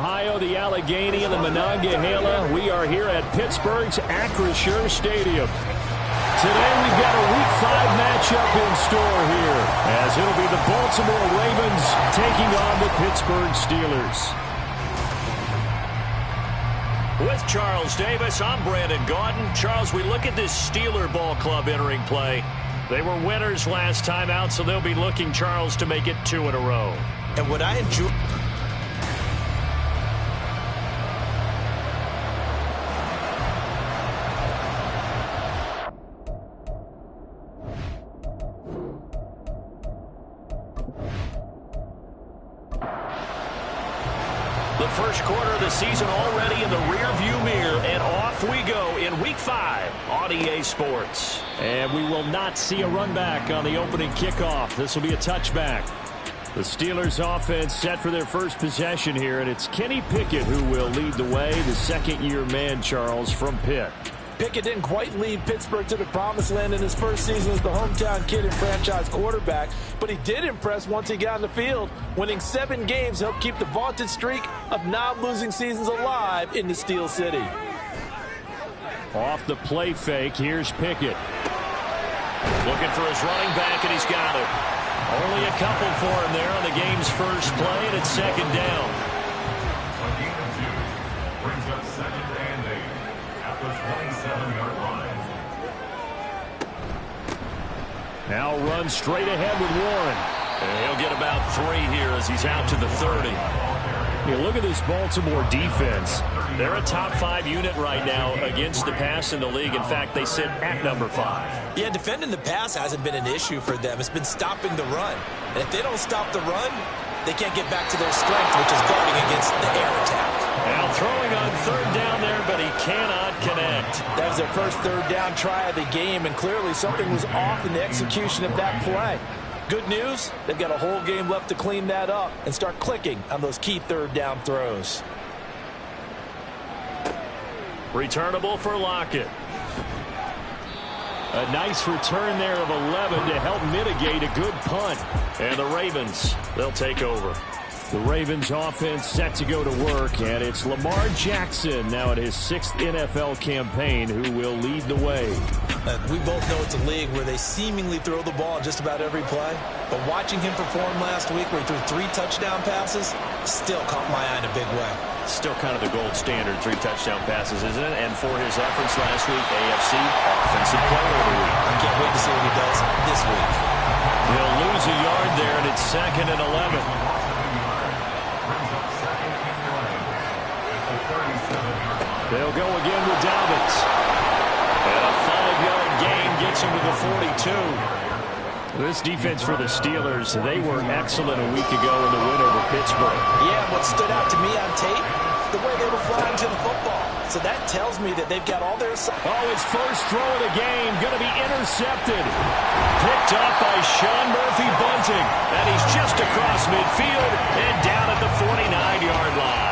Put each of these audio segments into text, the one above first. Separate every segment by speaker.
Speaker 1: Ohio, the Allegheny and the Monongahela. We are here at Pittsburgh's Acrisure Stadium. Today we've got a Week 5 matchup in store here, as it'll be the Baltimore Ravens taking on the Pittsburgh Steelers.
Speaker 2: With Charles Davis, I'm Brandon Gaudin. Charles, we look at this Steeler ball club entering play. They were winners last time out, so they'll be looking, Charles, to make it 2 in a row.
Speaker 3: And what I enjoy...
Speaker 2: The first quarter of the season already in the rearview mirror, and off we go in Week 5 on EA Sports.
Speaker 1: And we will not see a run back on the opening kickoff. This will be a touchback. The Steelers offense set for their first possession here, and it's Kenny Pickett who will lead the way, the second-year man, Charles, from Pitt.
Speaker 4: Pickett didn't quite lead Pittsburgh to the promised land in his first season as the hometown kid and franchise quarterback, but he did impress once he got on the field. Winning 7 games helped keep the vaunted streak of non-losing seasons alive in the Steel City.
Speaker 1: Off the play fake, here's Pickett.
Speaker 2: Looking for his running back, and he's got it. Only a couple for him there on the game's first play, and it's second down.
Speaker 5: Brings up second and 8 at the 27-yard line.
Speaker 1: Now run straight ahead with Warren.
Speaker 2: And he'll get about 3 here as he's out to the 30.
Speaker 1: You look at this Baltimore defense.
Speaker 2: They're a top 5 unit right now against the pass in the league. In fact, they sit at number 5.
Speaker 3: Yeah, defending the pass hasn't been an issue for them. It's been stopping the run. And if they don't stop the run, they can't get back to their strength, which is guarding against the air attack.
Speaker 2: Now throwing on third down there, but he cannot connect.
Speaker 4: That was their first third down try of the game, and clearly something was off in the execution of that play. Good news, they've got a whole game left to clean that up and start clicking on those key third down throws.
Speaker 2: Returnable for Lockett.
Speaker 1: A nice return there of 11 to help mitigate a good punt.
Speaker 2: And the Ravens, they'll take over.
Speaker 1: The Ravens offense set to go to work, and it's Lamar Jackson now at his 6th NFL campaign who will lead the way.
Speaker 3: We both know it's a league where they seemingly throw the ball just about every play. But watching him perform last week where he threw 3 touchdown passes still caught my eye in a big way.
Speaker 2: Still kind of the gold standard, 3 touchdown passes, isn't it? And for his efforts last week, AFC Offensive Player of the Week.
Speaker 3: I can't wait to see what he does this week.
Speaker 1: He'll lose a yard there, and it's 2nd and 11. They'll go again with Dobbins. And a 5-yard gain gets him to the 42. This defense for the Steelers, they were excellent a week ago in the win over Pittsburgh.
Speaker 4: Yeah, what stood out to me on tape, the way they were flying to the football. So that tells me that they've got all their...
Speaker 1: Oh, his first throw of the game going to be intercepted. Picked up by Sean Murphy-Bunting. And he's just across midfield and down at the 49-yard line.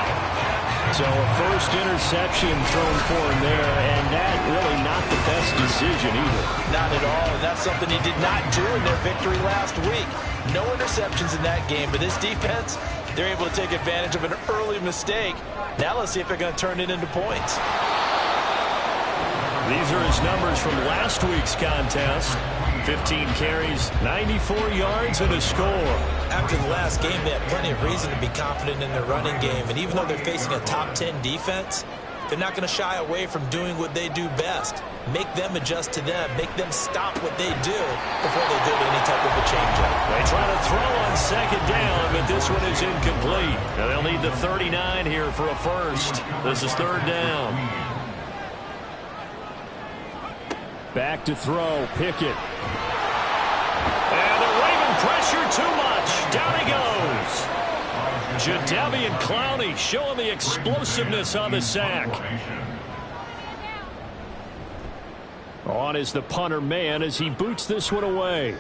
Speaker 1: So a first interception thrown for him there, and that really not the best decision either.
Speaker 4: Not at all, and that's something he did not do in their victory last week. No interceptions in that game, but this defense, they're able to take advantage of an early mistake. Now let's see if they're going to turn it into points.
Speaker 1: These are his numbers from last week's contest. 15 carries, 94 yards, and a score.
Speaker 3: After the last game, they had plenty of reason to be confident in their running game. And even though they're facing a top 10 defense, they're not going to shy away from doing what they do best. Make them adjust to them. Make them stop what they do before they go to any type of a change-up.
Speaker 1: They try to throw on 2nd down, but this one is incomplete. Now they'll need the 39 here for a first. This is 3rd down. Back to throw, Pickett.
Speaker 2: And the Raven pressure too much. Down he goes.
Speaker 1: Jadeveon Clowney showing the explosiveness on the sack. On is the punter man as he boots this one away.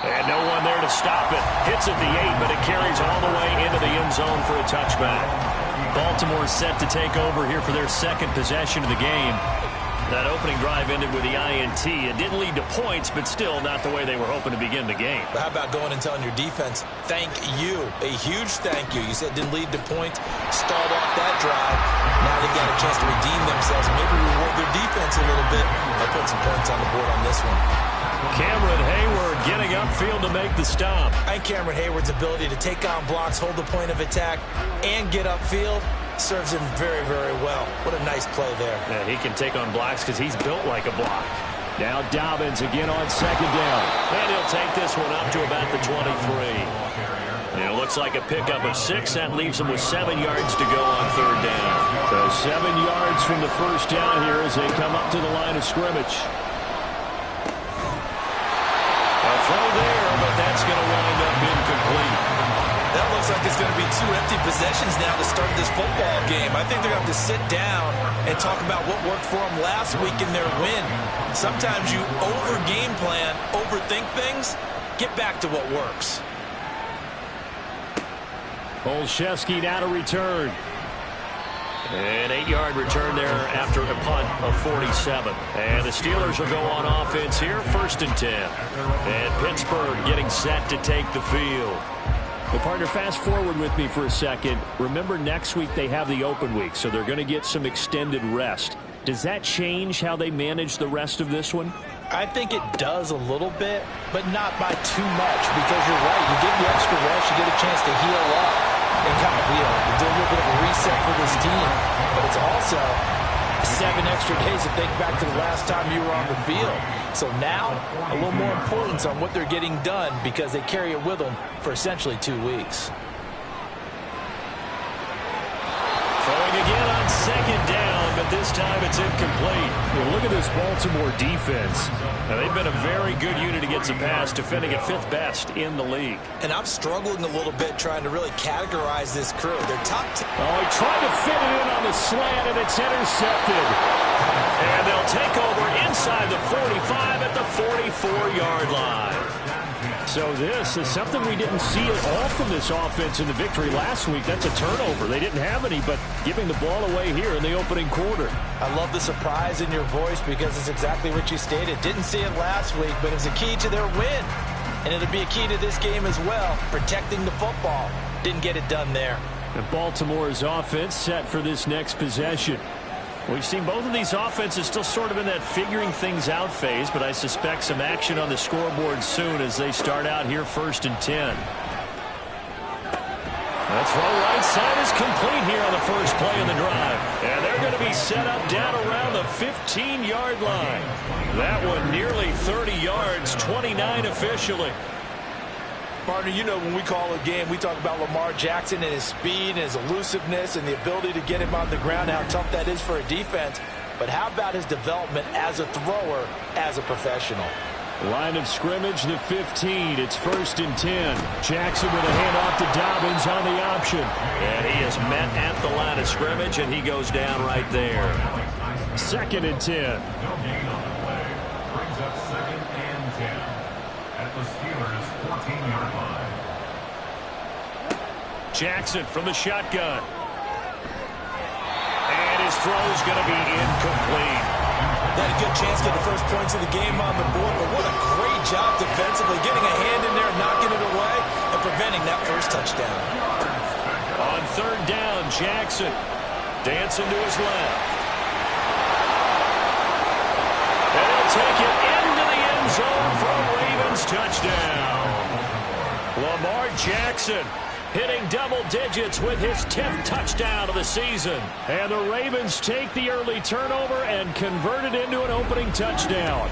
Speaker 2: And no one there to stop it. Hits at the 8, but it carries all the way into the end zone for a touchback. Baltimore set to take over here for their 2nd possession of the game. That opening drive ended with the INT. It didn't lead to points, but still not the way they were hoping to begin the game.
Speaker 3: But how about going and telling your defense, thank you, a huge thank you. You said it didn't lead to points, stalled off that drive. Now they got a chance to redeem themselves, maybe reward their defense a little bit by putting some points on the board on this one.
Speaker 2: Cameron Hayward getting upfield to make the stop.
Speaker 3: I think Cameron Hayward's ability to take on blocks, hold the point of attack, and get upfield serves him very, very well. What a nice play there.
Speaker 2: Yeah, he can take on blocks because he's built like a block. Now Dobbins again on second down. And he'll take this one up to about the 23. And it looks like a pickup of 6. That leaves him with 7 yards to go on third down.
Speaker 1: So 7 yards from the first down here as they come up to the line of scrimmage.
Speaker 2: A throw there, but that's going to wind up incomplete.
Speaker 3: That looks like it's going to be 2 empty possessions now to start this football game. I think they're going to have to sit down and talk about what worked for them last week in their win. Sometimes you over-game plan, overthink things, get back to what works.
Speaker 1: Olszewski now to return.
Speaker 2: An 8-yard return there after a punt of 47. And the Steelers will go on offense here, 1st and 10. And Pittsburgh getting set to take the field.
Speaker 1: Well, partner, fast forward with me for a second. Remember, next week they have the open week, so they're going to get some extended rest. Does that change how they manage the rest of this one?
Speaker 4: I think it does a little bit, but not by too much, because you're right. You get the extra rest, you get a chance to heal up and kind of do a little bit of a reset for this team. But it's also 7 extra days to think back to the last time you were on the field. So now, a little more importance on what they're getting done because they carry it with them for essentially 2 weeks.
Speaker 2: Throwing again on second down, but this time it's incomplete.
Speaker 1: Well, look at this Baltimore defense.
Speaker 2: Now, they've been a very good unit against the pass, defending at 5th best in the league.
Speaker 3: And I'm struggling a little bit trying to really categorize this crew. They're top 10.
Speaker 1: Oh, he tried to fit it in on the slant, and it's intercepted.
Speaker 2: And they'll take over inside the 45 at the 44-yard line.
Speaker 1: So this is something we didn't see at all from this offense in the victory last week. That's a turnover. They didn't have any, but giving the ball away here in the opening quarter.
Speaker 4: I love the surprise in your voice because it's exactly what you stated. Didn't see it last week, but it was a key to their win. And it'll be a key to this game as well, protecting the football. Didn't get it done there.
Speaker 1: And Baltimore's offense set for this next possession.
Speaker 2: We've seen both of these offenses still sort of in that figuring things out phase, but I suspect some action on the scoreboard soon as they start out here 1st and 10. That throw right side is complete here on the first play of the drive. And they're going to be set up down around the 15-yard line. That one nearly 30 yards, 29 officially.
Speaker 4: Partner, you know when we call a game, we talk about Lamar Jackson and his speed and his elusiveness and the ability to get him on the ground, how tough that is for a defense. But how about his development as a thrower, as a professional?
Speaker 1: Line of scrimmage, the 15. It's 1st and 10. Jackson with a handoff to Dobbins on the option.
Speaker 2: And he is met at the line of scrimmage, and he goes down right there.
Speaker 1: 2nd and 10.
Speaker 5: Brings up 2nd and 10 at the Steelers' 14-yard line.
Speaker 2: Jackson from the shotgun. And his throw is going to be incomplete.
Speaker 3: They had a good chance to get the first points of the game on the board, but what a great job defensively, getting a hand in there, knocking it away, and preventing that first touchdown.
Speaker 2: On 3rd down, Jackson dancing to his left. And he'll take it into the end zone for a Ravens touchdown. Lamar Jackson hitting double digits with his 10th touchdown of the season.
Speaker 1: And the Ravens take the early turnover and convert it into an opening touchdown.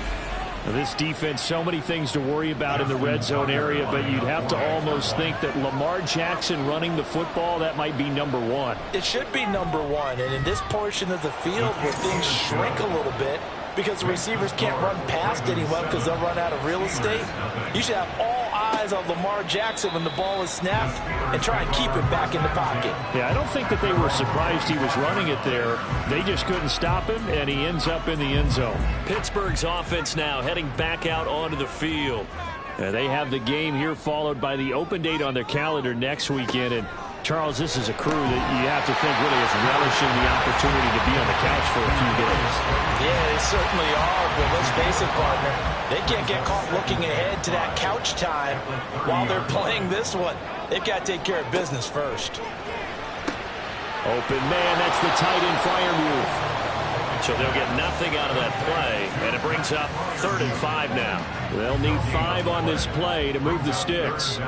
Speaker 1: Now, this defense, so many things to worry about in the red zone area, but you'd have to almost think that Lamar Jackson running the football, that might be number 1.
Speaker 4: It should be number 1, and in this portion of the field where things shrink a little bit because the receivers can't run past anyone because they'll run out of real estate, you should have all eyes on Lamar Jackson when the ball is snapped and try and keep it back in the pocket.
Speaker 1: Yeah, I don't think that they were surprised he was running it there. They just couldn't stop him, and he ends up in the end zone.
Speaker 2: Pittsburgh's offense now heading back out onto the field.
Speaker 1: They have the game here followed by the open date on their calendar next weekend, and
Speaker 2: Charles, this is a crew that you have to think really is relishing the opportunity to be on the couch for a few days.
Speaker 4: Yeah, they certainly are, but let's face it, partner. They can't get caught looking ahead to that couch time while they're playing this one. They've got to take care of business first.
Speaker 2: Open man, that's the tight end Freiermuth. So they'll get nothing out of that play, and it brings up 3rd and 5 now. They'll need 5 on this play to move the sticks.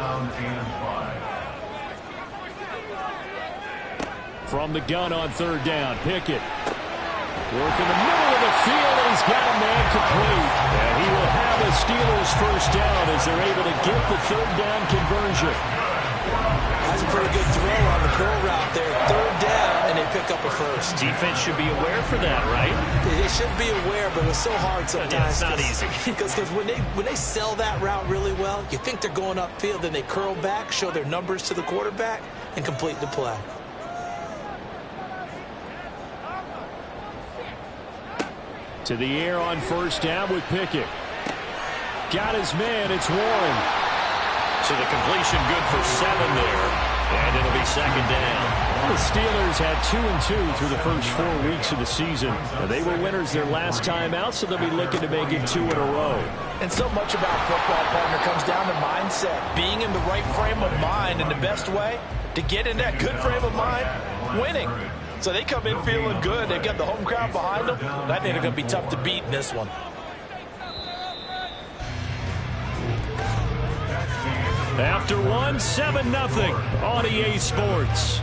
Speaker 2: From the gun on 3rd down, Pickett. Work in the middle of the field, and he's got a man complete. And he will have a Steelers first down as they're able to get the 3rd down conversion.
Speaker 3: That's a pretty good throw on the curl route there. 3rd down, and they pick up a first.
Speaker 2: Defense should be aware for that, right?
Speaker 3: They should be aware, but it's so hard sometimes.
Speaker 2: Yeah, it's not easy.
Speaker 3: Because when they sell that route really well, you think they're going upfield, then they curl back, show their numbers to the quarterback, and complete the play.
Speaker 2: To the air on 1st down with Pickett. Got his man, it's Warren. So the completion good for 7 there. And it'll be 2nd down. The Steelers had 2-2 through the first 4 weeks of the season. They were winners their last time out, so they'll be looking to make it 2 in a row.
Speaker 4: And so much about football, partner, comes down to mindset. Being in the right frame of mind, and the best way to get in that good frame of mind, winning. So they come in feeling good. They've got the home crowd behind them. I think they're going to be tough to beat in this one.
Speaker 2: After 1, 7-0 on EA Sports.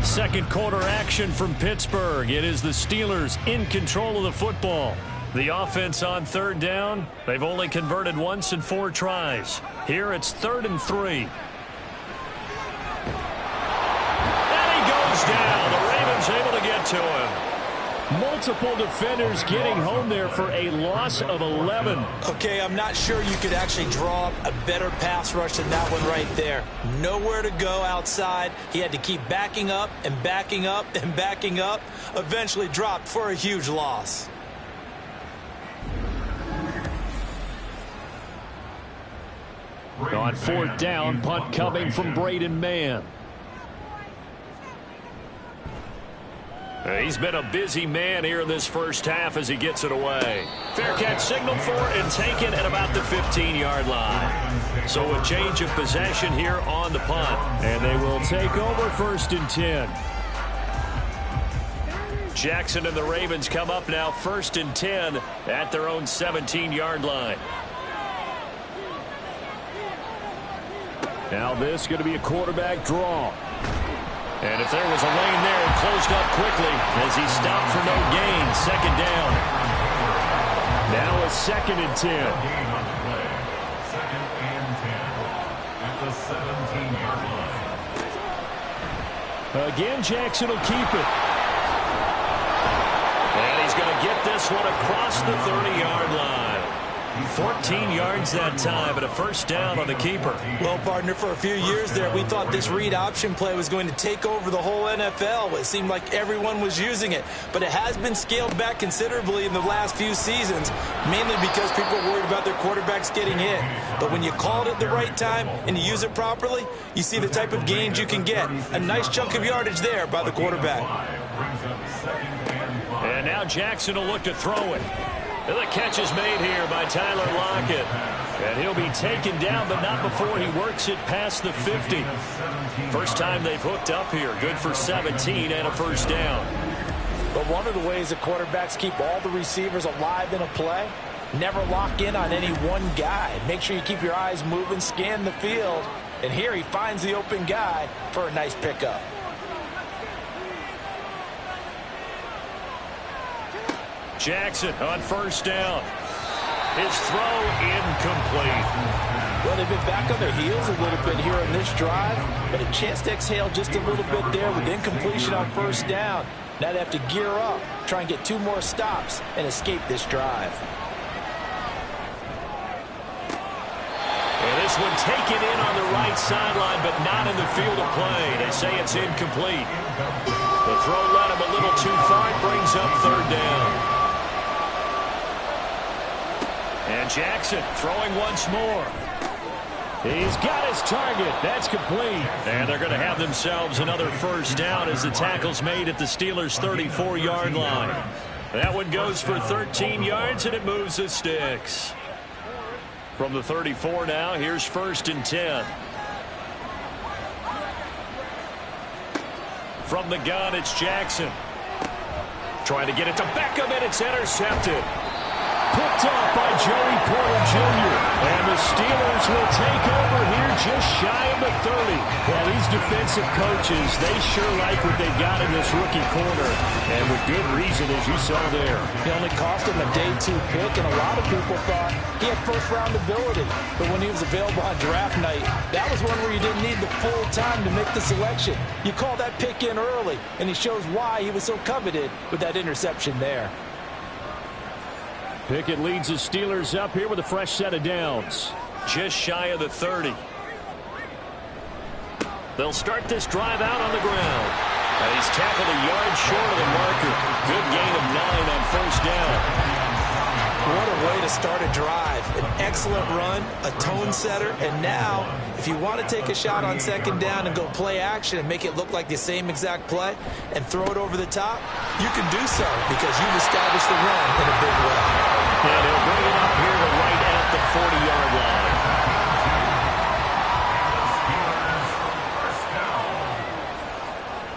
Speaker 2: Second quarter action from Pittsburgh. It is the Steelers in control of the football. The offense on 3rd down. They've only converted once in 4 tries. Here it's 3rd and 3. And he goes down. The Ravens able to get to him. Multiple defenders getting home there for a loss of 11.
Speaker 3: Okay, I'm not sure you could actually draw up a better pass rush than that one right there. Nowhere to go outside. He had to keep backing up and backing up and backing up. Eventually dropped for a huge loss.
Speaker 2: On 4th down, punt coming from Braden Mann. He's been a busy man here in this first half as he gets it away. Fair catch signaled for and taken at about the 15-yard line. So a change of possession here on the punt. And they will take over 1st and 10. Jackson and the Ravens come up now 1st and 10 at their own 17-yard line. Now this is going to be a quarterback draw. And if there was a lane there, it closed up quickly as he stopped for no gain. 2nd down. Now a 2nd and 10.
Speaker 5: 2nd and 10 at the 17-yard line.
Speaker 2: Again, Jackson will keep it. And he's going to get this one across the 30-yard line. 14 yards that time, but a 1st down on the keeper.
Speaker 3: Well, partner, for a few years there, we thought this read option play was going to take over the whole NFL. It seemed like everyone was using it, but it has been scaled back considerably in the last few seasons, mainly because people are worried about their quarterbacks getting hit. But when you call it at the right time and you use it properly, you see the type of gains you can get. A nice chunk of yardage there by the quarterback.
Speaker 2: And now Jackson will look to throw it. And the catch is made here by Tyler Lockett. And he'll be taken down, but not before he works it past the 50. First time they've hooked up here. Good for 17 and a 1st down.
Speaker 4: But one of the ways that quarterbacks keep all the receivers alive in a play, never lock in on any one guy. Make sure you keep your eyes moving, scan the field. And here he finds the open guy for a nice pickup.
Speaker 2: Jackson on 1st down. His throw incomplete.
Speaker 4: Well, they've been back on their heels a little bit here on this drive, but a chance to exhale just a little bit there with incompletion on 1st down. Now they have to gear up, try and get 2 more stops and escape this drive.
Speaker 2: And this one taken in on the right sideline, but not in the field of play. They say it's incomplete. The throw led him a little too far. It brings up 3rd down. And Jackson throwing once more.
Speaker 1: He's got his target. That's complete.
Speaker 2: And they're going to have themselves another first down as the tackle's made at the Steelers' 34-yard line. That one goes for 13 yards, and it moves the sticks. From the 34 now, here's 1st and 10. From the gun, it's Jackson. Trying to get it to Beckham, and it's intercepted.
Speaker 1: Picked off by Joey Porter Jr. And the Steelers will take over here just shy of the 30. Well, these defensive coaches, they sure like what they've got in this rookie corner. And with good reason, as you saw there.
Speaker 4: He only cost him a day 2 pick, and a lot of people thought he had first-round ability. But when he was available on draft night, that was one where you didn't need the full time to make the selection. You call that pick in early, and he shows why he was so coveted with that interception there.
Speaker 1: Pickett leads the Steelers up here with a fresh set of downs.
Speaker 2: Just shy of the 30. They'll start this drive out on the ground. And he's tackled a yard short of the marker. Good gain of 9 on first down.
Speaker 3: What a way to start a drive. An excellent run, a tone setter, and now, if you want to take a shot on 2nd down and go play action and make it look like the same exact play and throw it over the top, you can do so because you've established the run in a big way.
Speaker 2: And he'll bring it up here to right at the 40-yard line.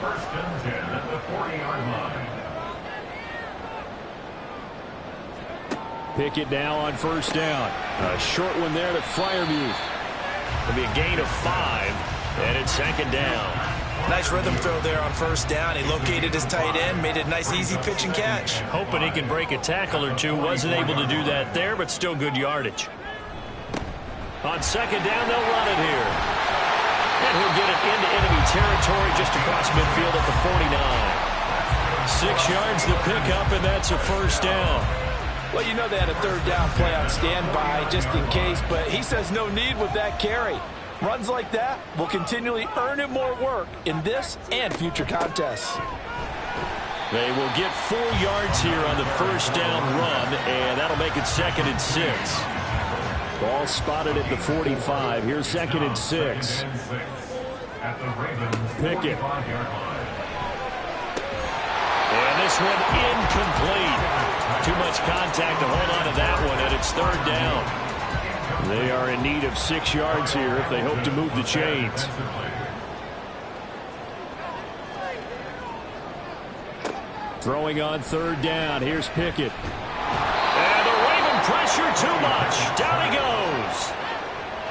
Speaker 5: First and 10 at the 40-yard line.
Speaker 1: Pickett now on first down. A short one there to Freiermuth.
Speaker 2: It'll be a gain of 5, and it's 2nd down.
Speaker 3: Nice rhythm throw there on first down. He located his tight end, made it a nice easy pitch and catch.
Speaker 2: Hoping he can break a tackle or two. Wasn't able to do that there, but still good yardage. On 2nd down, they'll run it here. And he'll get it into enemy territory just across midfield at the 49.
Speaker 1: 6 yards to pick up, and that's a first down.
Speaker 4: Well, you know they had a 3rd down play on standby just in case, but he says no need with that carry. Runs like that will continually earn him more work in this and future contests.
Speaker 1: They will get 4 yards here on the first down run, and that'll make it 2nd and 6. Ball spotted at the 45. Here's 2nd and 6.
Speaker 5: At the Ravens
Speaker 1: Pickett.
Speaker 5: 45-yard line.
Speaker 2: And this one incomplete. Too much contact to hold on to that one, and it's 3rd down.
Speaker 1: They are in need of 6 yards here if they hope to move the chains. Throwing on 3rd down. Here's Pickett.
Speaker 2: And the Raven pressure too much. Down he goes.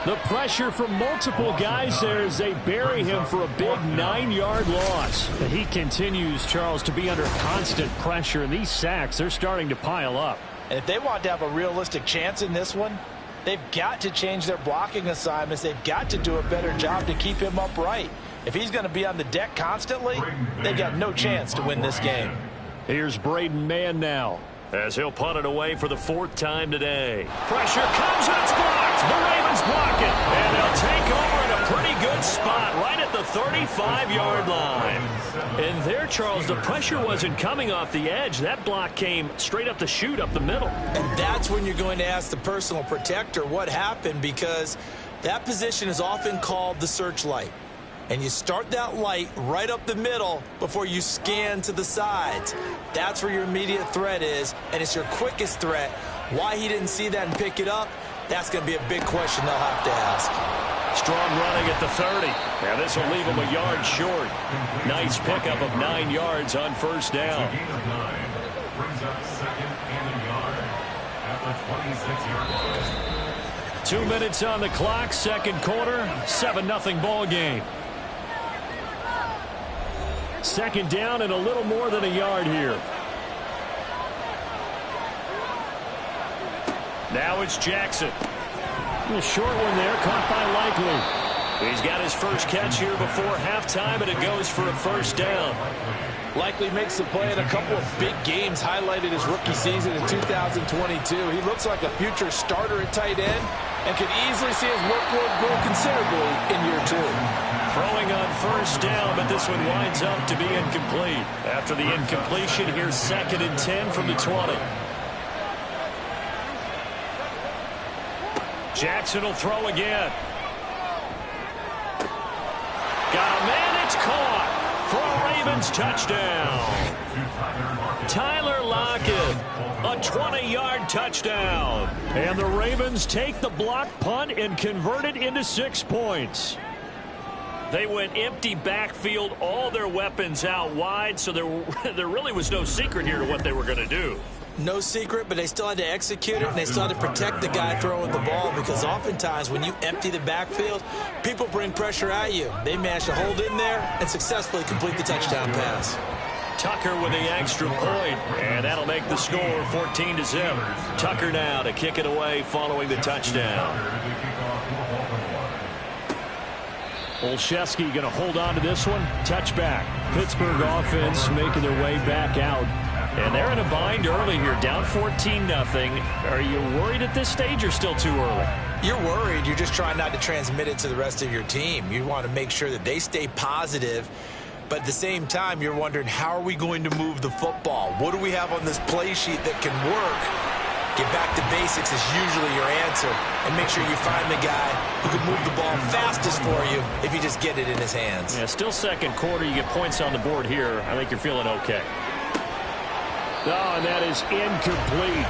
Speaker 1: The pressure from multiple guys there as they bury him for a big 9-yard loss. But he continues, Charles, to be under constant pressure. And these sacks, they're starting to pile up.
Speaker 4: And if they want to have a realistic chance in this one, they've got to change their blocking assignments. They've got to do a better job to keep him upright. If he's going to be on the deck constantly, they've got no chance to win this game.
Speaker 1: Here's Braden Mann now,
Speaker 2: as he'll punt it away for the 4th time today. Pressure comes, and it's blocked. The Ravens block it. And they'll take over in a pretty good spot right at the 35-yard line. And there, Charles, the pressure wasn't coming off the edge. That block came straight up the chute up the middle.
Speaker 3: And that's when you're going to ask the personal protector what happened, because that position is often called the searchlight. And you start that light right up the middle before you scan to the sides. That's where your immediate threat is, and it's your quickest threat. Why he didn't see that and pick it up, that's going to be a big question they'll have to ask.
Speaker 2: Strong running at the 30. And this will leave him a yard short. Nice pickup of 9 yards on first down.
Speaker 5: Gain of 9 brings up 2nd and a yard at the 26-yard line.
Speaker 1: 2 minutes on the clock, 2nd quarter, 7-0 ball game. 2nd down and a little more than a yard here.
Speaker 2: Now it's Jackson.
Speaker 1: A short one there, caught by Likely.
Speaker 2: He's got his first catch here before halftime, and it goes for a first down.
Speaker 4: Likely makes the play in a couple of big games, highlighted his rookie season in 2022. He looks like a future starter at tight end and could easily see his workload grow considerably in year 2.
Speaker 2: Throwing on first down, but this one winds up to be incomplete. After the incompletion, here's 2nd and 10 from the 20.
Speaker 1: Jackson will throw again.
Speaker 2: Ravens touchdown. Tyler Lockett, a 20-yard touchdown. And the Ravens take the block punt and convert it into 6 points. They went empty backfield, all their weapons out wide, so there really was no secret here to what they were going to do.
Speaker 3: No secret, but they still had to execute it, and they still had to protect the guy throwing the ball, because oftentimes when you empty the backfield, people bring pressure at you. They managed to hold in there and successfully complete the touchdown pass.
Speaker 2: Tucker with the extra point, and that'll make the score 14-0. Tucker now to kick it away following the touchdown.
Speaker 1: Olszewski going to hold on to this one. Touchback. Pittsburgh offense making their way back out.
Speaker 2: And they're in a bind early here, down 14-0. Are you worried at this stage or still too early?
Speaker 3: You're worried. You're just trying not to transmit it to the rest of your team. You want to make sure that they stay positive. But at the same time, you're wondering, how are we going to move the football? What do we have on this play sheet that can work? Get back to basics is usually your answer. And make sure you find the guy who can move the ball fastest for you if you just get it in his hands.
Speaker 2: Yeah, still second quarter. You get points on the board here. I think you're feeling okay.
Speaker 1: Oh, and that is incomplete.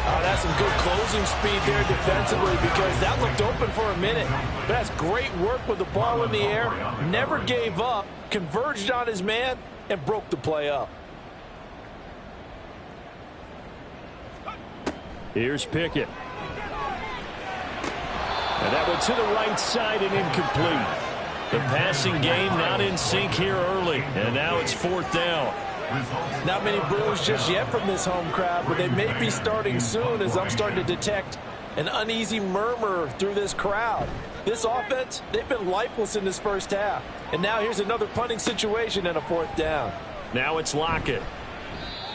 Speaker 4: Oh, that's some good closing speed there defensively, because that looked open for a minute. That's great work with the ball in the air. Never gave up, converged on his man, and broke the play up.
Speaker 1: Here's Pickett. And that went to the right side and incomplete.
Speaker 2: The passing game not in sync here early, and now it's 4th down.
Speaker 4: Not many boos just yet from this home crowd, but they may be starting soon, as I'm starting to detect an uneasy murmur through this crowd. This offense, they've been lifeless in this first half. And now here's another punting situation and a 4th down.
Speaker 2: Now it's Lockett.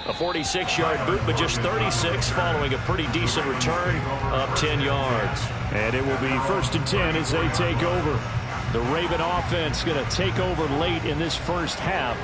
Speaker 2: A 46-yard boot, but just 36 following a pretty decent return of 10 yards.
Speaker 1: And it will be 1st and 10 as they take over. The Raven offense going to take over late in this first half.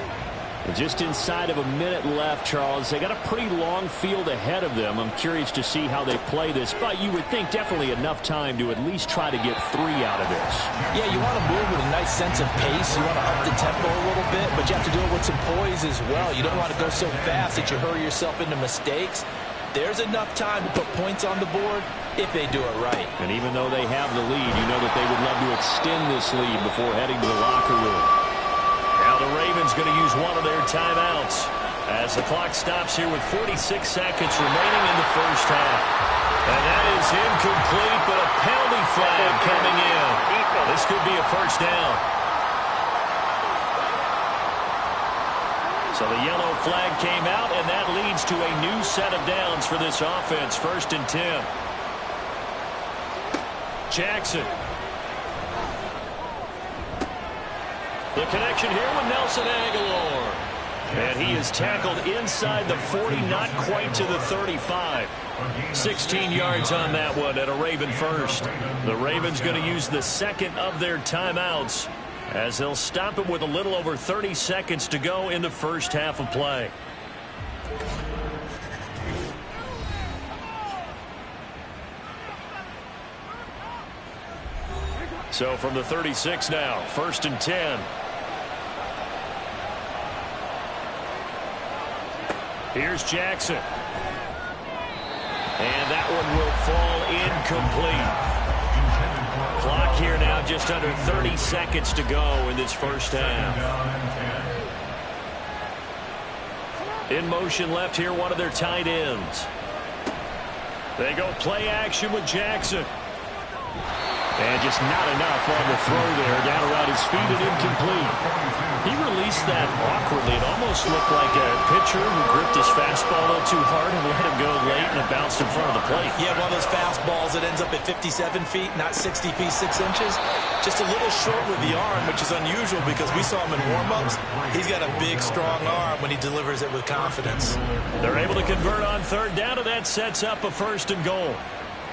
Speaker 1: And just inside of a minute left, Charles. They got a pretty long field ahead of them. I'm curious to see how they play this, but you would think definitely enough time to at least try to get 3 out of this.
Speaker 4: Yeah, you want to move with a nice sense of pace. You want to up the tempo a little bit, but you have to do it with some poise as well. You don't want to go so fast that you hurry yourself into mistakes. There's enough time to put points on the board if they do it right.
Speaker 1: And even though they have the lead, you know that they would love to extend this lead before heading to the locker room.
Speaker 2: Now the Ravens going to use one of their timeouts as the clock stops here with 46 seconds remaining in the first half. And that is incomplete, but a penalty flag coming in. This could be a 1st down. So the yellow flag came out, and that leads to a new set of downs for this offense. 1st and 10. Jackson. The connection here with Nelson Aguilar. And he is tackled inside the 40, not quite to the 35. 16 yards on that one at a Raven first. The Ravens going to use the second of their timeouts as they'll stop it with a little over 30 seconds to go in the first half of play. So from the 36 now, 1st and 10. Here's Jackson. And that one will fall incomplete. Clock here now just under 30 seconds to go in this first half. In motion left here, one of their tight ends. They go play action with Jackson. And just not enough on the throw there, down around his feet and incomplete. He released that awkwardly. It almost looked like a pitcher who gripped his fastball a little too hard and let him go late, and it bounced in front of the plate.
Speaker 3: Yeah, one of those fastballs that ends up at 57 feet, not 60 feet, 6 inches. Just a little short with the arm, which is unusual because we saw him in warm-ups. He's got a big, strong arm when he delivers it with confidence.
Speaker 2: They're able to convert on 3rd down, and that sets up a 1st and goal.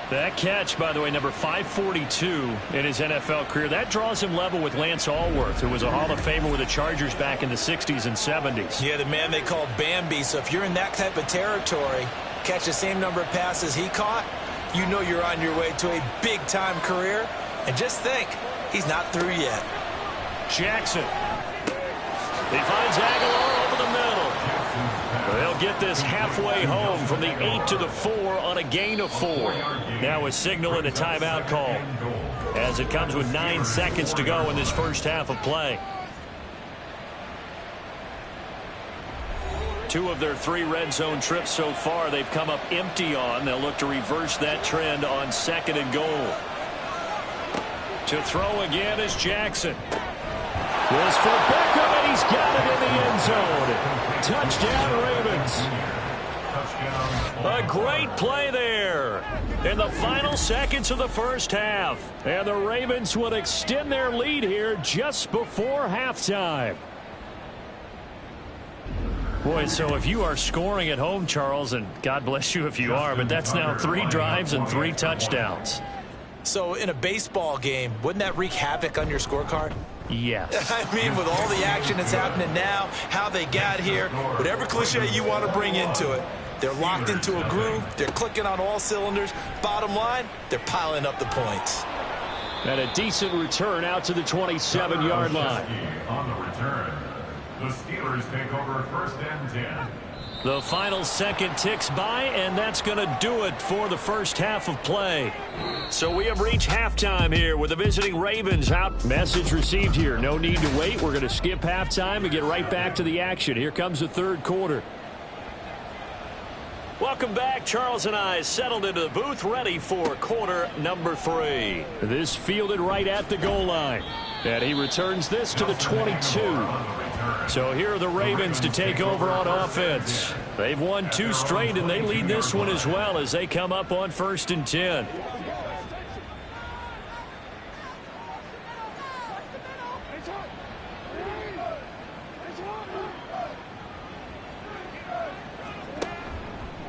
Speaker 2: That catch, by the way, number 542 in his NFL career, that draws him level with Lance Allworth, who was a Hall of Famer with the Chargers back in the 60s and 70s.
Speaker 3: Yeah, the man they called Bambi. So if you're in that type of territory, catch the same number of passes he caught, you know you're on your way to a big-time career. And just think, he's not through yet.
Speaker 2: Jackson. He finds Aguilar over the middle. They'll get this halfway home from the 8 to the 4 on a gain of 4. Now a signal and a timeout call as it comes with 9 seconds to go in this first half of play. 2 of their 3 red zone trips so far they've come up empty on. They'll look to reverse that trend on 2nd and goal. To throw again is Jackson. This for Beckham, and he's got it in the end zone. Touchdown, Ravens. A great play there in the final seconds of the first half. And the Ravens will extend their lead here just before halftime. Boy, so if you are scoring at home, Charles, and God bless you if you are, but that's now 3 drives and 3 touchdowns.
Speaker 3: So in a baseball game, wouldn't that wreak havoc on your scorecard?
Speaker 2: Yes.
Speaker 3: I mean, with all the action that's happening now, how they got here, whatever cliche you want to bring into it, they're locked into a groove, they're clicking on all cylinders. Bottom line, they're piling up the points.
Speaker 2: And a decent return out to the 27-yard line.
Speaker 5: On the return, the Steelers take over 1st and 10.
Speaker 2: The final second ticks by, and that's going to do it for the first half of play. So we have reached halftime here with the visiting Ravens out. Message received here. No need to wait. We're going to skip halftime and get right back to the action. Here comes the third quarter. Welcome back. Charles and I settled into the booth ready for quarter number 3. This fielded right at the goal line. And he returns this to the 22. So here are the Ravens to take over on offense. They've won 2 straight, and they lead this one as well as they come up on 1st and 10.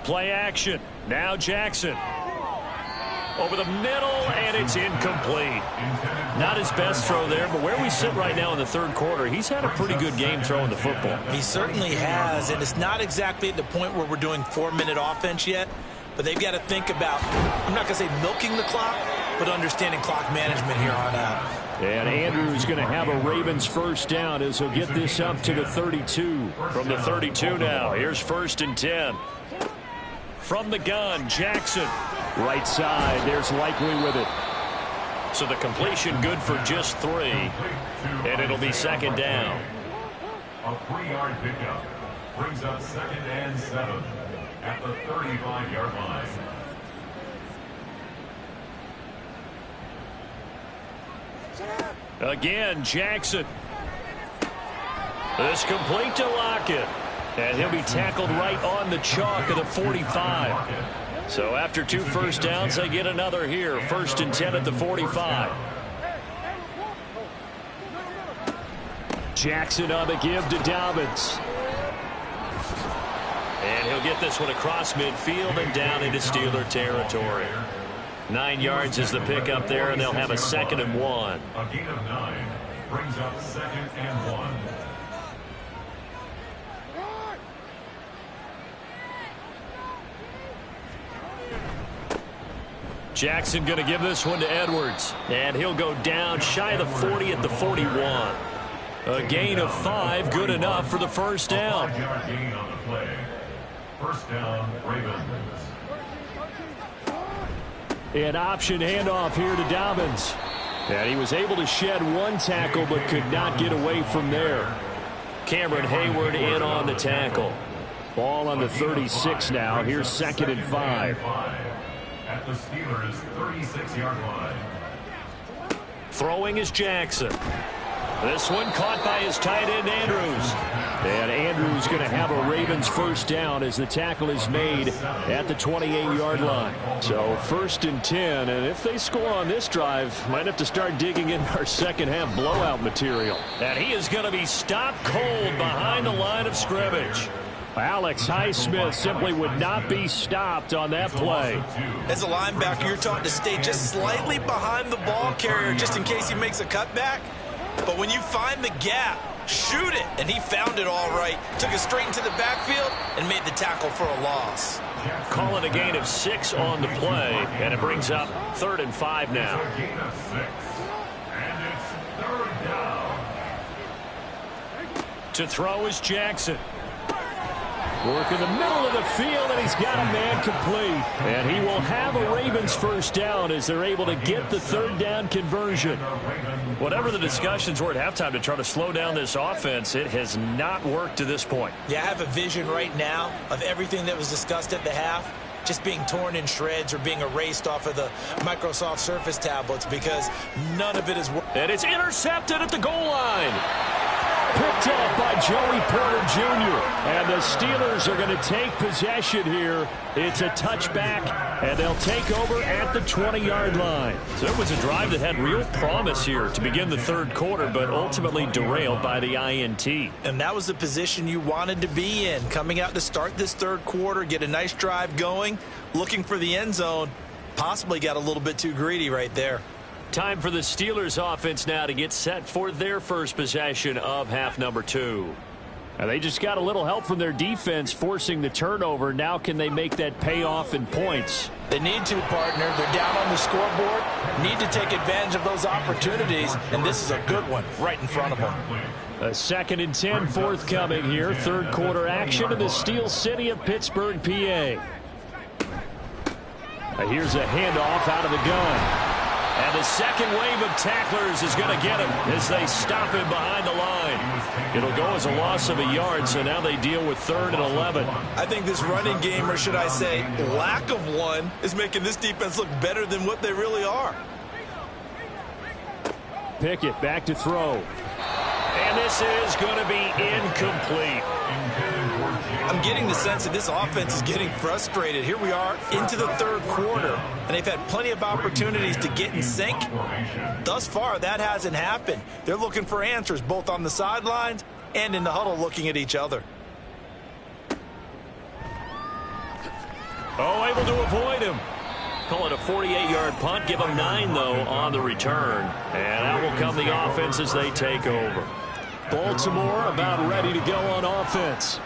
Speaker 2: Play action. Now Jackson. Over the middle, and it's incomplete. Not his best throw there, but where we sit right now in the third quarter, he's had a pretty good game throwing the football.
Speaker 3: He certainly has, and it's not exactly at the point where we're doing 4-minute offense yet, but they've got to think about, I'm not going to say milking the clock, but understanding clock management here on out.
Speaker 2: And Andrews going to have a Ravens first down as he'll get this up to the 32. From the 32 now, here's 1st and 10. From the gun, Jackson. Right side, there's Likely with it. So the completion good for just 3. And it'll be 2nd down.
Speaker 5: A 3-yard pickup brings up 2nd and 7 at the 35-yard line.
Speaker 2: Again, Jackson. This complete to Lockett. And he'll be tackled right on the chalk of the 45. So after 2 first downs, they get another here. 1st and 10 at the 45. Jackson on the give to Dobbins. And he'll get this one across midfield and down into Steeler territory. 9 yards is the pickup there, and they'll have a 2nd and 1.
Speaker 5: A gain of 9 brings up 2nd and 1.
Speaker 2: Jackson going to give this one to Edwards. And he'll go down shy of the 40 at the 41. A gain of 5, good enough for the first down.
Speaker 5: 5-yard gain on the play. First down, Ravens.
Speaker 2: An option handoff here to Dobbins. And he was able to shed 1 tackle but could not get away from there. Cameron Hayward in on the tackle. Ball on the 36 now. Here's 2nd and 5.
Speaker 5: At the Steelers' 36-yard line.
Speaker 2: Throwing is Jackson. This one caught by his tight end, Andrews. And Andrews going to have a Ravens first down as the tackle is made at the 28-yard line. So 1st and 10, and if they score on this drive, might have to start digging in our second half blowout material. And he is going to be stopped cold behind the line of scrimmage. Alex Highsmith simply would not be stopped on that play.
Speaker 3: As a linebacker, you're taught to stay just slightly behind the ball carrier just in case he makes a cutback. But when you find the gap, shoot it. And he found it all right. Took it straight into the backfield and made the tackle for a loss.
Speaker 2: Call it a gain of 6 on the play. And it brings up 3rd and 5 now.
Speaker 5: A gain of 6. And it's 3rd down.
Speaker 2: To throw is Jackson. Work in the middle of the field, and he's got a man complete. And he will have a Ravens first down as they're able to get the third down conversion. Whatever the discussions were at halftime to try to slow down this offense, it has not worked to this point.
Speaker 3: Yeah, I have a vision right now of everything that was discussed at the half just being torn in shreds or being erased off of the Microsoft Surface tablets because none of it is working.
Speaker 2: And it's intercepted at the goal line. Picked up by Joey Porter Jr. And the Steelers are going to take possession here. It's a touchback, and they'll take over at the 20-yard line. So it was a drive that had real promise here to begin the third quarter, but ultimately derailed by the INT.
Speaker 3: And that was the position you wanted to be in. Coming out to start this third quarter, get a nice drive going, looking for the end zone. Possibly got a little bit too greedy right there.
Speaker 2: Time for the Steelers offense now to get set for their first possession of half number 2. And they just got a little help from their defense forcing the turnover. Now can they make that pay off in points?
Speaker 3: They need to, partner. They're down on the scoreboard. Need to take advantage of those opportunities, and this is a good one right in front of them.
Speaker 2: A 2nd and 10 forthcoming here. Third quarter action in the Steel City of Pittsburgh, PA. Here's a handoff out of the gun. And the second wave of tacklers is going to get him as they stop him behind the line. It'll go as a loss of a yard, so now they deal with 3rd and 11.
Speaker 3: I think this running game, or should I say lack of one, is making this defense look better than what they really are.
Speaker 2: Pickett back to throw. And this is going to be incomplete.
Speaker 3: I'm getting the sense that this offense is getting frustrated. Here we are into the third quarter, and they've had plenty of opportunities to get in sync. Thus far, that hasn't happened. They're looking for answers both on the sidelines and in the huddle looking at each other.
Speaker 2: Oh, able to avoid him. Call it a 48-yard punt. Give them 9, though, on the return. And out will come the offense as they take over. Baltimore about ready to go on offense.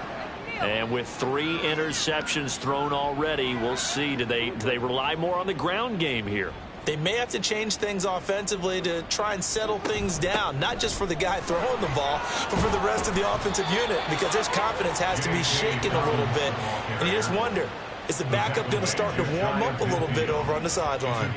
Speaker 2: And with 3 interceptions thrown already, we'll see. Do they rely more on the ground game here?
Speaker 3: They may have to change things offensively to try and settle things down, not just for the guy throwing the ball, but for the rest of the offensive unit, because their confidence has to be shaken a little bit. And you just wonder, is the backup going to start to warm up a little bit over on the sideline?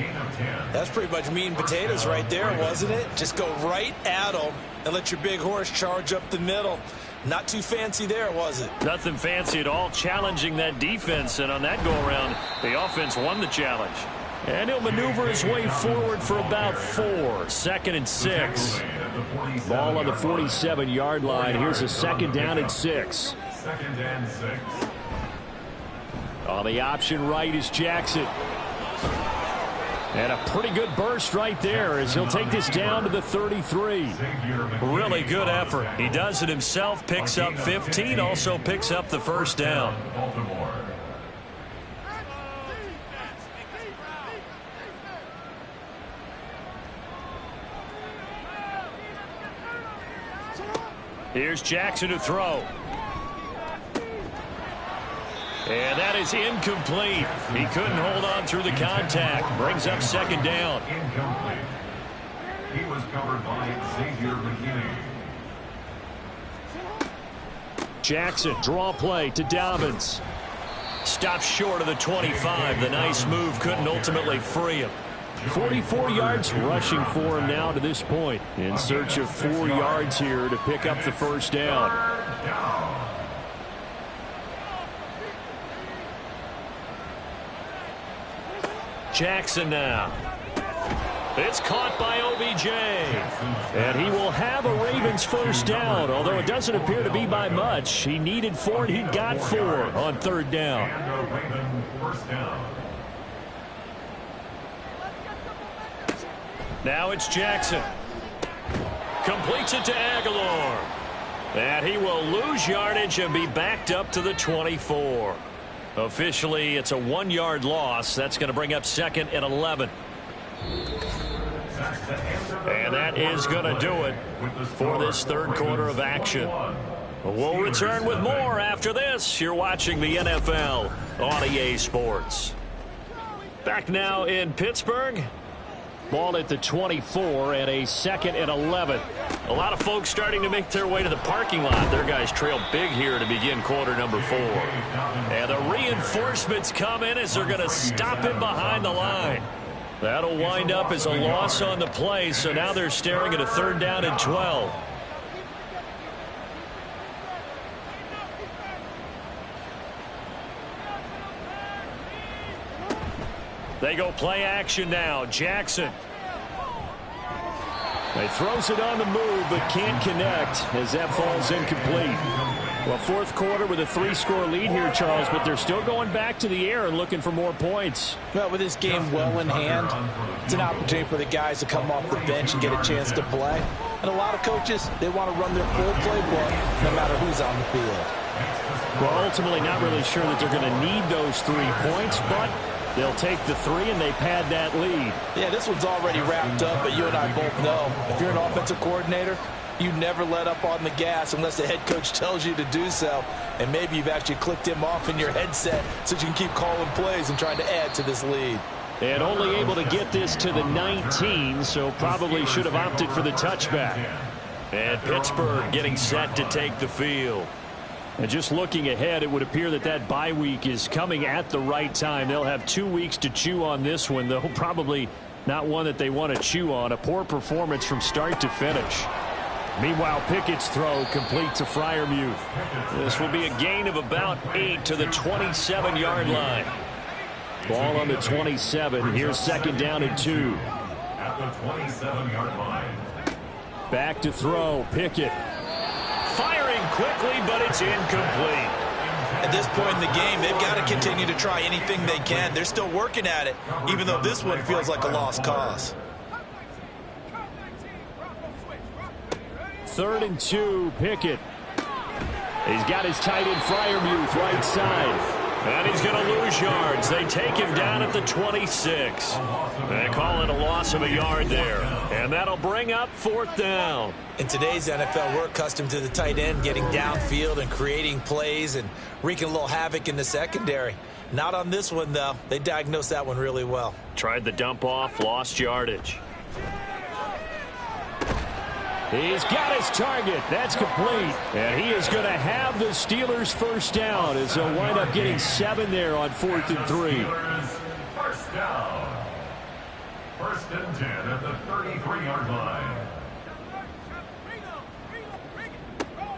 Speaker 3: That's pretty much meat and potatoes right there, wasn't it? Just go right at them and let your big horse charge up the middle. Not too fancy there, was it?
Speaker 2: Nothing fancy at all, challenging that defense. And on that go-around, the offense won the challenge. And he'll maneuver his way forward for about 4. 2nd and 6. Ball on the 47-yard line. Here's a 2nd down and 6.
Speaker 5: 2nd and 6.
Speaker 2: On the option right is Jackson. And a pretty good burst right there as he'll take this down to the 33. Really good effort. He does it himself, picks up 15, also picks up the first down. Here's Jackson to throw. And that is incomplete. He couldn't hold on through the contact. Brings up 2nd down.
Speaker 5: Incomplete. He was covered by Xavier McKinney.
Speaker 2: Jackson, draw play to Dobbins. Stops short of the 25. The nice move couldn't ultimately free him. 44 yards rushing for him now to this point. In search of 4 yards here to pick up the first down. Jackson now. It's caught by OBJ. And he will have a Ravens first down, although it doesn't appear to be by much. He needed 4 and he got 4 on 3rd down. Now it's Jackson. Completes it to Aguilar. And he will lose yardage and be backed up to the 24. Officially, it's a 1-yard loss. That's going to bring up 2nd and 11. And that is going to do it for this third quarter of action. We'll return with more after this. You're watching the NFL on EA Sports. Back now in Pittsburgh. Ball at the 24 and a 2nd and 11. A lot of folks starting to make their way to the parking lot. Their guys trail big here to begin quarter number 4. And the reinforcements come in as they're going to stop him behind the line. That'll wind up as a loss on the play, so now they're staring at a 3rd down and 12. They go play action now. Jackson. He throws it on the move, but can't connect as that falls incomplete. Well, 4th quarter with a 3-score lead here, Charles, but they're still going back to the air and looking for more points.
Speaker 4: Well, with this game well in hand, it's an opportunity for the guys to come off the bench and get a chance to play. And a lot of coaches, they want to run their full playbook no matter who's on the field.
Speaker 2: Well, ultimately not really sure that they're going to need those 3 points, but they'll take the 3 and they pad that lead.
Speaker 4: Yeah, this one's already wrapped up, but you and I both know if you're an offensive coordinator, you never let up on the gas unless the head coach tells you to do so. And maybe you've actually clicked him off in your headset so you can keep calling plays and trying to add to this lead.
Speaker 2: And only able to get this to the 19, so probably should have opted for the touchback. And Pittsburgh getting set to take the field. And just looking ahead, it would appear that that bye week is coming at the right time. They'll have 2 weeks to chew on this one, though probably not one that they want to chew on. A poor performance from start to finish. Meanwhile, Pickett's throw complete to Freiermuth. This will be a gain of about 8 to the 27-yard line. Ball on the 27. Here's 2nd down and 2.
Speaker 5: At the 27-yard line.
Speaker 2: Back to throw. Pickett. Firing quickly, but it's incomplete.
Speaker 3: At this point in the game, they've got to continue to try anything they can. They're still working at it, even though this one feels like a lost cause.
Speaker 2: 3rd and 2, Pickett. He's got his tight end Freiermuth right side. And he's going to lose yards. They take him down at the 26. They call it a loss of a yard there. And that'll bring up 4th down.
Speaker 3: In today's NFL, we're accustomed to the tight end getting downfield and creating plays and wreaking a little havoc in the secondary. Not on this one, though. They diagnosed that one really well.
Speaker 2: Tried the dump off, lost yardage. He's got his target. That's complete. And he is going to have the Steelers' 1st down as they'll wind up getting 7 there on 4th and 3.
Speaker 5: Steelers 1st down. 1st and 10 at the 33-yard line.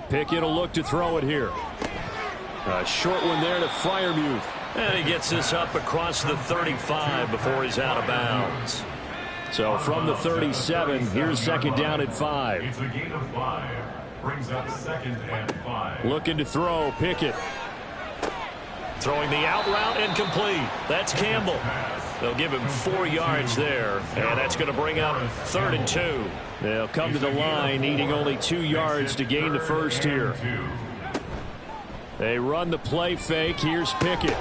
Speaker 2: Pickett will look to throw it here. A short one there to Freiermuth. And he gets this up across the 35 before he's out of bounds. So from the 37, here's 2nd down and 5.
Speaker 5: It's a gain of 5. Brings up 2nd and 5.
Speaker 2: Looking to throw, Pickett. Throwing the out route incomplete. That's Campbell. They'll give him 4 yards there, and that's going to bring up 3rd and 2. They'll come to the line needing only 2 yards to gain the 1st here. They run the play fake. Here's Pickett.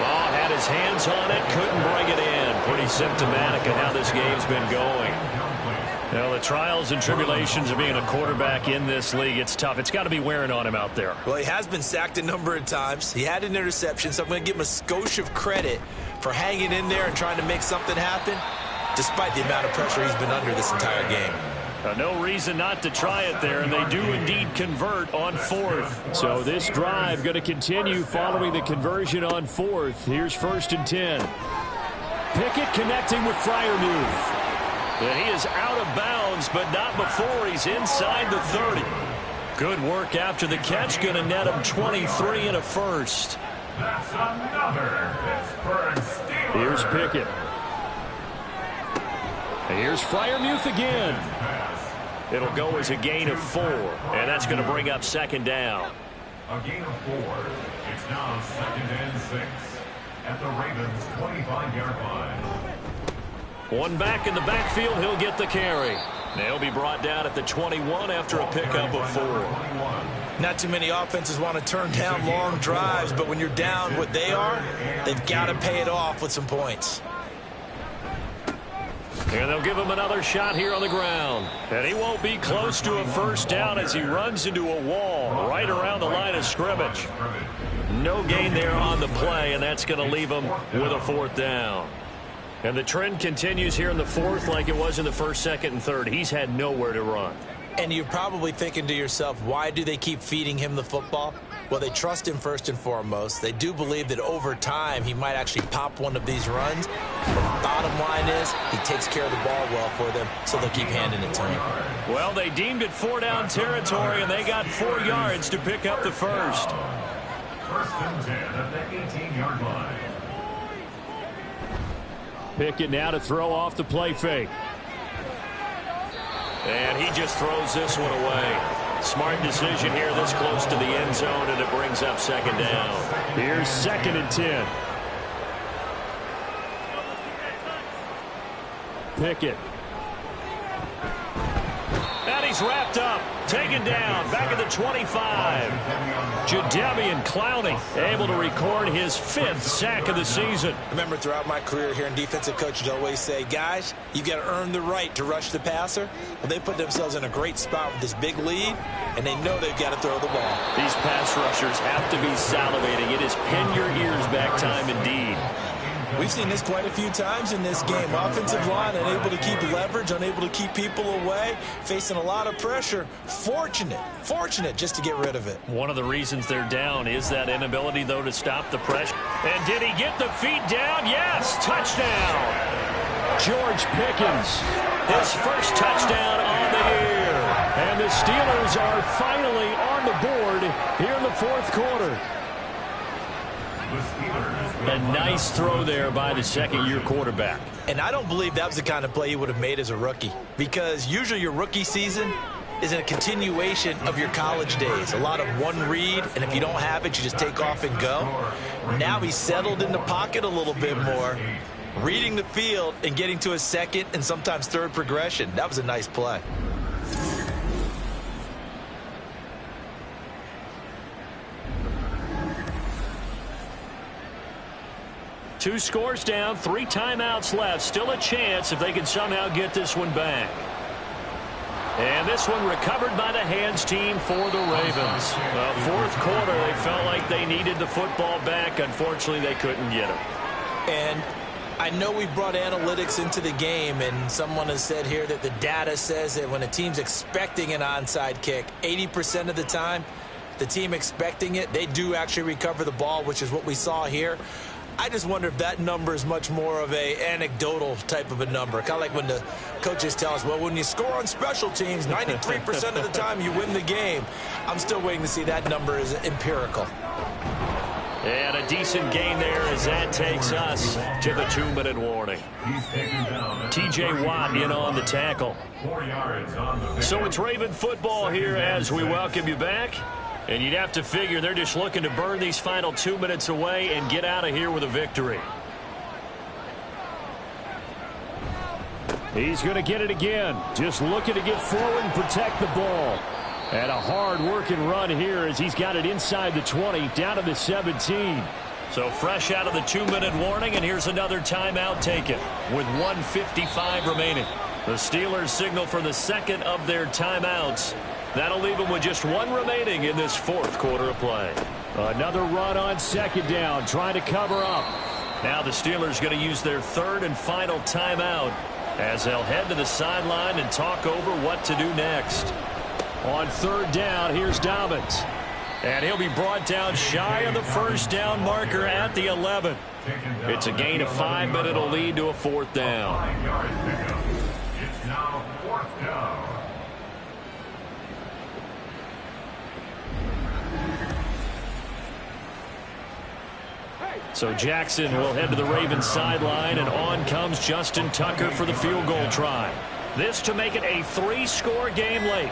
Speaker 2: Oh, had his hands on it, couldn't bring it in. Pretty symptomatic of how this game's been going. You know, the trials and tribulations of being a quarterback in this league, it's tough. It's got to be wearing on him out there.
Speaker 3: Well, he has been sacked a number of times. He had an interception, so I'm going to give him a skosh of credit for hanging in there and trying to make something happen, despite the amount of pressure he's been under this entire game.
Speaker 2: No reason not to try it there, and they do indeed convert on 4th. So this drive going to continue following the conversion on 4th. Here's 1st and 10. Pickett connecting with Freiermuth. And he is out of bounds, but not before he's inside the 30. Good work after the catch, going to net him 23 and a 1st.
Speaker 5: That's another Pittsburgh Steelers.
Speaker 2: Here's Pickett. Here's Freiermuth again. It'll go as a gain of 4, and that's going to bring up 2nd down.
Speaker 5: A gain of 4. It's now 2nd and 6 at the Ravens' 25-yard line.
Speaker 2: One back in the backfield, he'll get the carry. They'll be brought down at the 21 after a pickup of 4.
Speaker 3: Not too many offenses want to turn down long drives, but when you're down what they are, they've got to pay it off with some points.
Speaker 2: And they'll give him another shot here on the ground. And he won't be close to a 1st down as he runs into a wall right around the line of scrimmage. No gain there on the play, and that's going to leave him with a 4th down. And the trend continues here in the 4th like it was in the 1st, 2nd, and 3rd. He's had nowhere to run.
Speaker 3: And you're probably thinking to yourself, why do they keep feeding him the football? Well, they trust him first and foremost. They do believe that over time he might actually pop one of these runs. But bottom line is he takes care of the ball well for them, so they'll keep handing it to him.
Speaker 2: Well, they deemed it 4-down territory, and they got 4 yards to pick up the first.
Speaker 5: First and 10 at the 18-yard line.
Speaker 1: Pickett now to throw off the play fake.
Speaker 2: And he just throws this one away. Smart decision here this close to the end zone, and it brings up second down.
Speaker 1: Here's 2nd and 10. Pickett.
Speaker 2: And he's wrapped up. Taken down. Back at the 25. Jadeveon Clowney able to record his 5th sack of the season.
Speaker 3: Remember, throughout my career here in defensive coaches always say, guys, you got to earn the right to rush the passer. Well, they put themselves in a great spot with this big lead, and they know they've got to throw the ball.
Speaker 2: These pass rushers have to be salivating. It is pin your ears back time indeed.
Speaker 3: We've seen this quite a few times in this game. Offensive line unable to keep leverage, unable to keep people away, facing a lot of pressure. Fortunate just to get rid of it.
Speaker 2: One of the reasons they're down is that inability, though, to stop the pressure. And did he get the feet down? Yes, touchdown.
Speaker 1: George Pickens.
Speaker 2: His first touchdown on the year.
Speaker 1: And the Steelers are finally on the board here in the 4th quarter.
Speaker 2: A nice throw there by the second-year quarterback.
Speaker 3: And I don't believe that was the kind of play he would have made as a rookie, because usually your rookie season is a continuation of your college days. A lot of one read, and if you don't have it, you just take off and go. Now he's settled in the pocket a little bit more, reading the field and getting to his second and sometimes third progression. That was a nice play.
Speaker 2: Two scores down, 3 timeouts left. Still a chance if they can somehow get this one back. And this one recovered by the hands team for the Ravens. The 4th quarter, they felt like they needed the football back. Unfortunately, they couldn't get it.
Speaker 3: And I know we brought analytics into the game, and someone has said here that the data says that when a team's expecting an onside kick, 80% of the time, the team expecting it, they do actually recover the ball, which is what we saw here. I just wonder if that number is much more of a anecdotal type of a number. Kind of like when the coaches tell us, well, when you score on special teams, 93% of the time you win the game. I'm still waiting to see that number is empirical.
Speaker 2: And a decent gain there as that takes us to the 2-minute warning. T.J. Watt in on the tackle.
Speaker 5: 4 yards on the
Speaker 2: So it's Raven football here as we welcome you back. And you'd have to figure they're just looking to burn these final 2 minutes away and get out of here with a victory.
Speaker 1: He's going to get it again. Just looking to get forward and protect the ball. And a hard-working run here as he's got it inside the 20, down to the 17.
Speaker 2: So fresh out of the 2-minute warning, and here's another timeout taken with 1:55 remaining. The Steelers signal for the second of their timeouts. That'll leave them with just 1 remaining in this 4th quarter of play.
Speaker 1: Another run on 2nd down, trying to cover up.
Speaker 2: Now the Steelers going to use their 3rd and final timeout as they'll head to the sideline and talk over what to do next.
Speaker 1: On 3rd down, here's Dobbins.
Speaker 2: And he'll be brought down shy of the 1st down marker at the 11. It's a gain of 5, but it'll lead to a 4th down.
Speaker 5: 5 yard pickup. It's now 4th down.
Speaker 2: So Jackson will head to the Ravens sideline, and on comes Justin Tucker for the field goal try. This to make it a 3-score game late.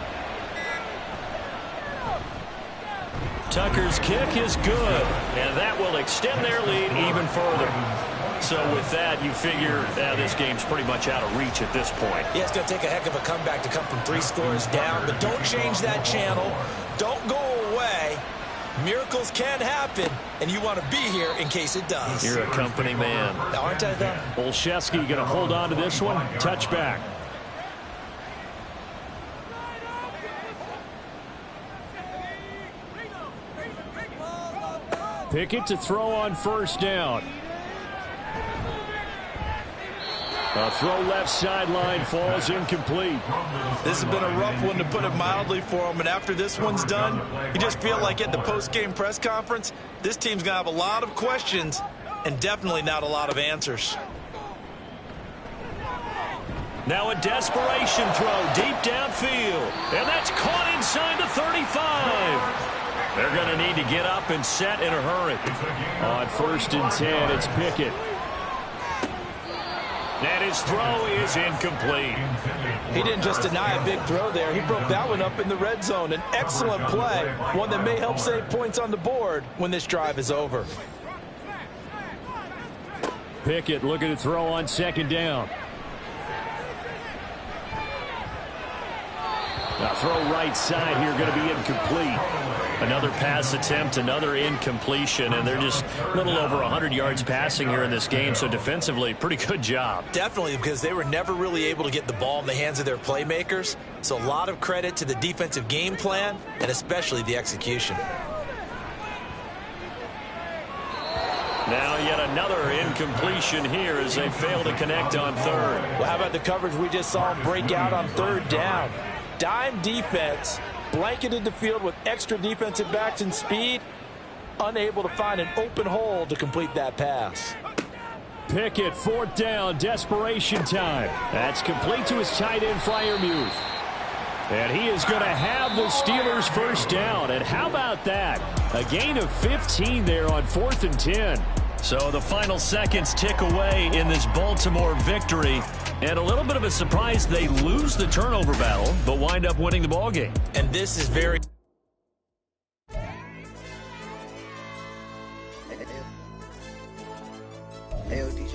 Speaker 2: Tucker's kick is good, and that will extend their lead even further. So with that, you figure this game's pretty much out of reach at this point.
Speaker 3: Yeah, it's going to take a heck of a comeback to come from 3 scores down, but don't change that channel. Don't go away. Miracles can happen, and you want to be here in case it does.
Speaker 2: You're a company man.
Speaker 3: Aren't I, though?
Speaker 1: Olszewski going to hold on to this one. Touchback. Pickett to throw on 1st down. A throw left sideline falls incomplete.
Speaker 4: This has been a rough one, to put it mildly, for him. And after this one's done, you just feel like at the post-game press conference, this team's going to have a lot of questions and definitely not a lot of answers.
Speaker 2: Now a desperation throw deep downfield. And that's caught inside the 35. They're going to need to get up and set in a hurry.
Speaker 1: On 1st and 10, it's Pickett.
Speaker 2: And his throw is incomplete.
Speaker 4: He didn't just deny a big throw there. He broke that one up in the red zone. An excellent play, one that may help save points on the board when this drive is over.
Speaker 1: Pickett looking to throw on 2nd down. Now throw right side here, going to be incomplete.
Speaker 2: Another pass attempt, another incompletion, and they're just a little over 100 yards passing here in this game, so defensively, pretty good job.
Speaker 3: Definitely, because they were never really able to get the ball in the hands of their playmakers, so a lot of credit to the defensive game plan, and especially the execution.
Speaker 2: Now yet another incompletion here as they fail to connect on 3rd.
Speaker 4: Well, how about the coverage we just saw him break out on 3rd down? Dime defense, blanketed the field with extra defensive backs and speed, unable to find an open hole to complete that pass.
Speaker 1: Pickett, 4th down, desperation time. That's complete to his tight end, Freiermuth. And he is going to have the Steelers' 1st down. And how about that? A gain of 15 there on 4th and 10.
Speaker 2: So the final seconds tick away in this Baltimore victory. And a little bit of a surprise, they lose the turnover battle, but wind up winning the ballgame.
Speaker 3: And this is very...
Speaker 6: AOD.